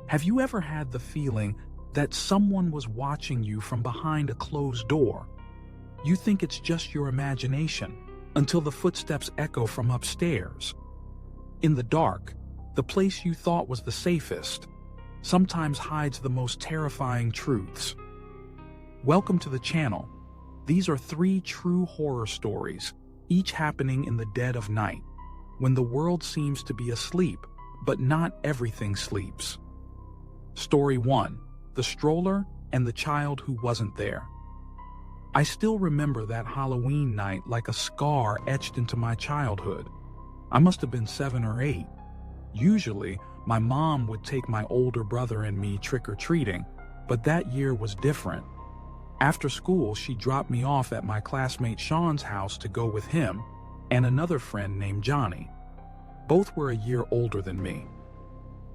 Have you ever had the feeling that someone was watching you from behind a closed door? You think it's just your imagination until the footsteps echo from upstairs. In the dark, the place you thought was the safest sometimes hides the most terrifying truths. Welcome to the channel. These are 3 true horror stories, each happening in the dead of night, when the world seems to be asleep, but not everything sleeps. Story 1: The Stroller and the Child Who Wasn't There. I still remember that Halloween night like a scar etched into my childhood. I must have been 7 or 8. Usually, my mom would take my older brother and me trick-or-treating, but that year was different. After school, she dropped me off at my classmate Sean's house to go with him and another friend named Johnny. Both were a year older than me.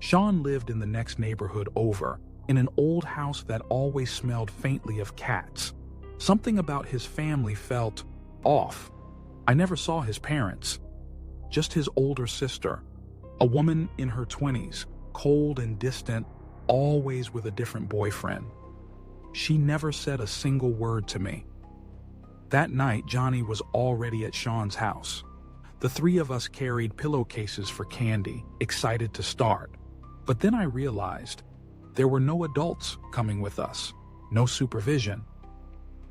Sean lived in the next neighborhood over, in an old house that always smelled faintly of cats. Something about his family felt off. I never saw his parents, just his older sister, a woman in her 20s, cold and distant, always with a different boyfriend. She never said a single word to me. That night, Johnny was already at Sean's house. The 3 of us carried pillowcases for candy, excited to start. But then I realized there were no adults coming with us, no supervision.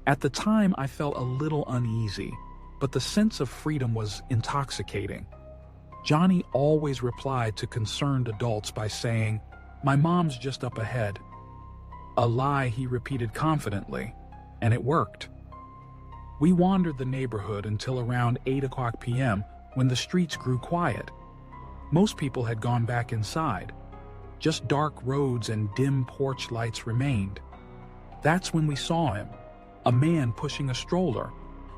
At the time, I felt a little uneasy, but the sense of freedom was intoxicating. Johnny always replied to concerned adults by saying, "My mom's just up ahead." A lie he repeated confidently, and it worked. We wandered the neighborhood until around 8 p.m. when the streets grew quiet. Most people had gone back inside. Just dark roads and dim porch lights remained. That's when we saw him, a man pushing a stroller.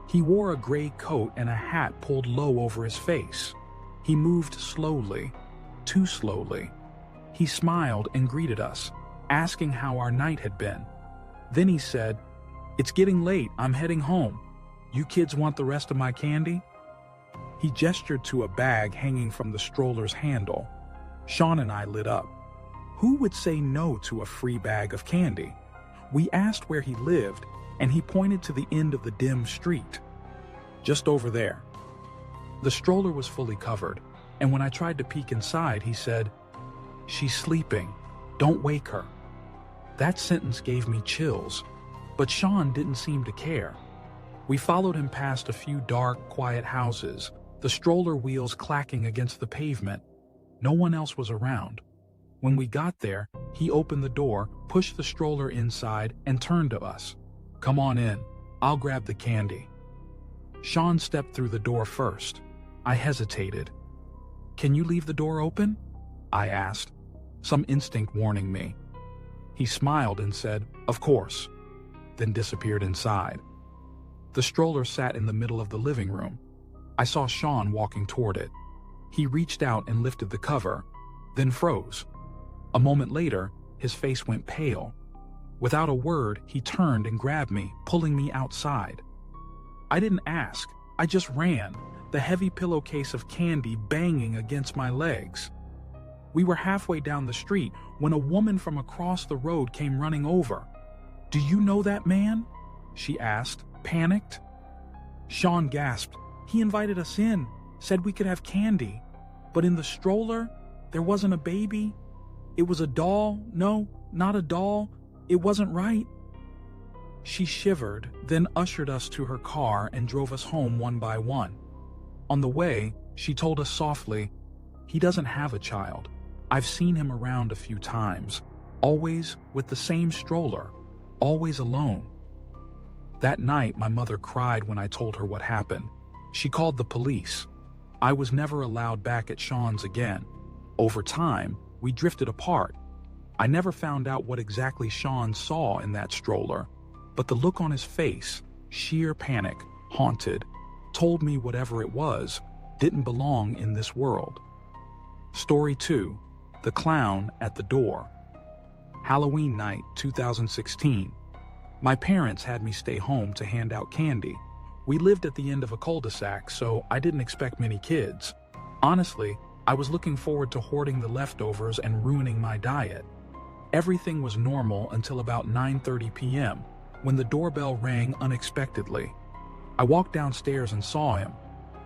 He wore a gray coat and a hat pulled low over his face. He moved slowly, too slowly. He smiled and greeted us, asking how our night had been. Then he said, "It's getting late, I'm heading home. You kids want the rest of my candy?" He gestured to a bag hanging from the stroller's handle. Sean and I lit up. Who would say no to a free bag of candy? We asked where he lived, and he pointed to the end of the dim street. "Just over there." The stroller was fully covered, and when I tried to peek inside, he said, "She's sleeping. Don't wake her." That sentence gave me chills, but Sean didn't seem to care. We followed him past a few dark, quiet houses, the stroller wheels clacking against the pavement. No one else was around. When we got there, he opened the door, pushed the stroller inside, and turned to us. "Come on in. I'll grab the candy." Sean stepped through the door first. I hesitated. "Can you leave the door open?" I asked, some instinct warning me. He smiled and said, "Of course," then disappeared inside. The stroller sat in the middle of the living room. I saw Sean walking toward it. He reached out and lifted the cover, then froze. A moment later, his face went pale. Without a word, he turned and grabbed me, pulling me outside. I didn't ask, I just ran, the heavy pillowcase of candy banging against my legs. We were halfway down the street when a woman from across the road came running over. "Do you know that man?" she asked, panicked. Sean gasped. "He invited us in, said we could have candy. But in the stroller, there wasn't a baby. It was a doll. No, not a doll. It wasn't right." She shivered, then ushered us to her car and drove us home one by one. On the way, she told us softly, "He doesn't have a child. I've seen him around a few times, always with the same stroller, always alone." That night, my mother cried when I told her what happened. She called the police. I was never allowed back at Sean's again. Over time, we drifted apart. I never found out what exactly Sean saw in that stroller, but the look on his face, sheer panic, haunted, told me whatever it was didn't belong in this world. Story 2: The Clown at the Door. Halloween night, 2016. My parents had me stay home to hand out candy. We lived at the end of a cul-de-sac, so I didn't expect many kids. Honestly, I was looking forward to hoarding the leftovers and ruining my diet. Everything was normal until about 9:30 p.m., when the doorbell rang unexpectedly. I walked downstairs and saw him,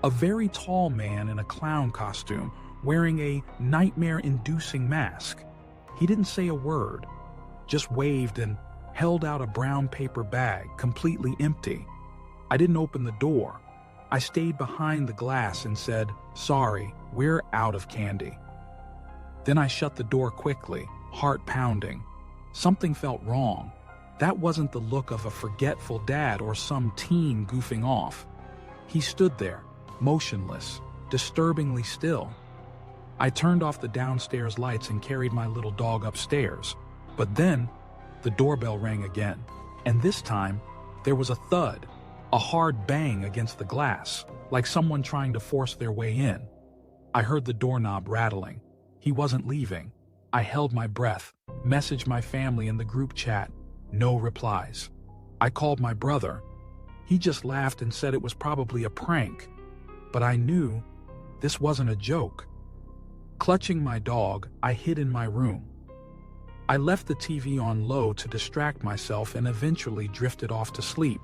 a very tall man in a clown costume, wearing a nightmare-inducing mask. He didn't say a word, just waved and held out a brown paper bag, completely empty. I didn't open the door. I stayed behind the glass and said, "Sorry, we're out of candy." Then I shut the door quickly, heart pounding. Something felt wrong. That wasn't the look of a forgetful dad or some teen goofing off. He stood there, motionless, disturbingly still. I turned off the downstairs lights and carried my little dog upstairs. But then, the doorbell rang again, and this time, there was a thud, a hard bang against the glass, like someone trying to force their way in. I heard the doorknob rattling. He wasn't leaving. I held my breath, messaged my family in the group chat. No replies. I called my brother. He just laughed and said it was probably a prank. But I knew this wasn't a joke. Clutching my dog, I hid in my room. I left the TV on low to distract myself and eventually drifted off to sleep,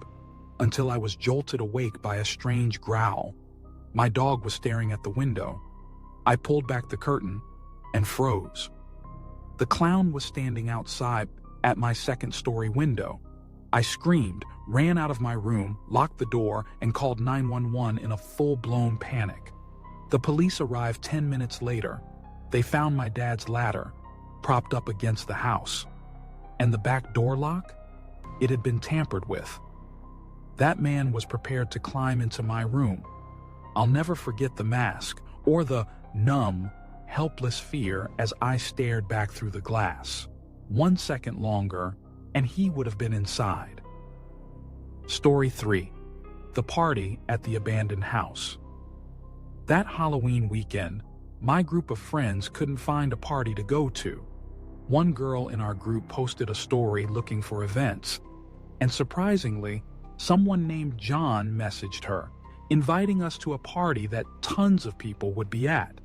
until I was jolted awake by a strange growl. My dog was staring at the window. I pulled back the curtain and froze. The clown was standing outside at my second-story window. I screamed, ran out of my room, locked the door, and called 911 in a full-blown panic. The police arrived 10 minutes later. They found my dad's ladder, propped up against the house. And the back door lock? It had been tampered with. That man was prepared to climb into my room. I'll never forget the mask, or the numb, helpless fear as I stared back through the glass. 1 second longer, and he would have been inside. Story 3. The party at the abandoned house. That Halloween weekend, my group of friends couldn't find a party to go to. One girl in our group posted a story looking for events, and surprisingly, someone named John messaged her, inviting us to a party that tons of people would be at.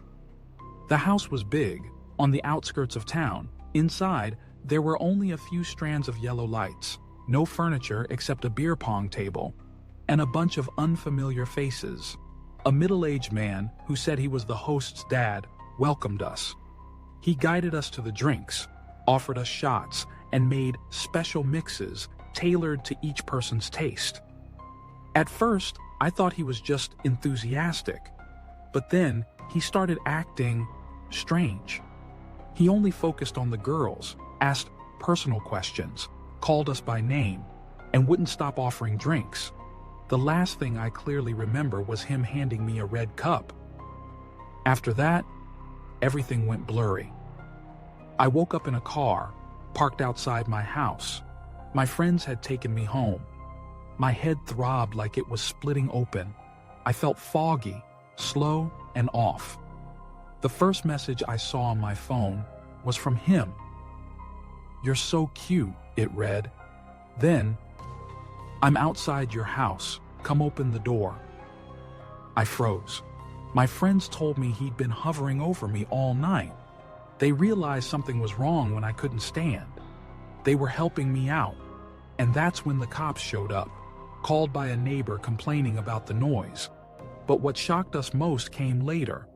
The house was big, on the outskirts of town. Inside, there were only a few strands of yellow lights, no furniture except a beer pong table, and a bunch of unfamiliar faces. A middle-aged man, who said he was the host's dad, welcomed us. He guided us to the drinks, offered us shots, and made special mixes tailored to each person's taste. At first, I thought he was just enthusiastic, but then he started acting strange. He only focused on the girls, asked personal questions, called us by name, and wouldn't stop offering drinks. The last thing I clearly remember was him handing me a red cup. After that, everything went blurry. I woke up in a car, parked outside my house. My friends had taken me home. My head throbbed like it was splitting open. I felt foggy, slow, and off. The first message I saw on my phone was from him. "You're so cute," it read. Then, "I'm outside your house. Come open the door." I froze. My friends told me he'd been hovering over me all night. They realized something was wrong when I couldn't stand. They were helping me out. And that's when the cops showed up, called by a neighbor complaining about the noise. But what shocked us most came later.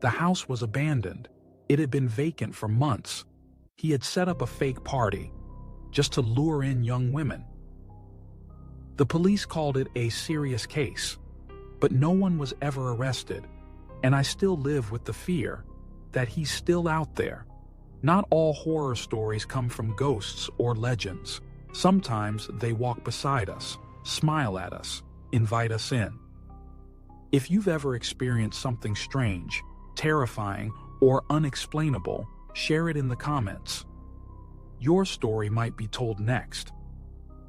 The house was abandoned. It had been vacant for months. He had set up a fake party, just to lure in young women. The police called it a serious case, but no one was ever arrested, and I still live with the fear that he's still out there. Not all horror stories come from ghosts or legends. Sometimes they walk beside us, smile at us, invite us in. If you've ever experienced something strange, terrifying, or unexplainable, share it in the comments. Your story might be told next.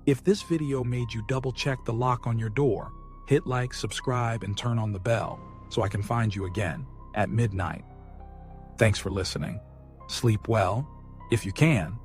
If this video made you double-check the lock on your door, hit like, subscribe, and turn on the bell so I can find you again at midnight. Thanks for listening. Sleep well, if you can,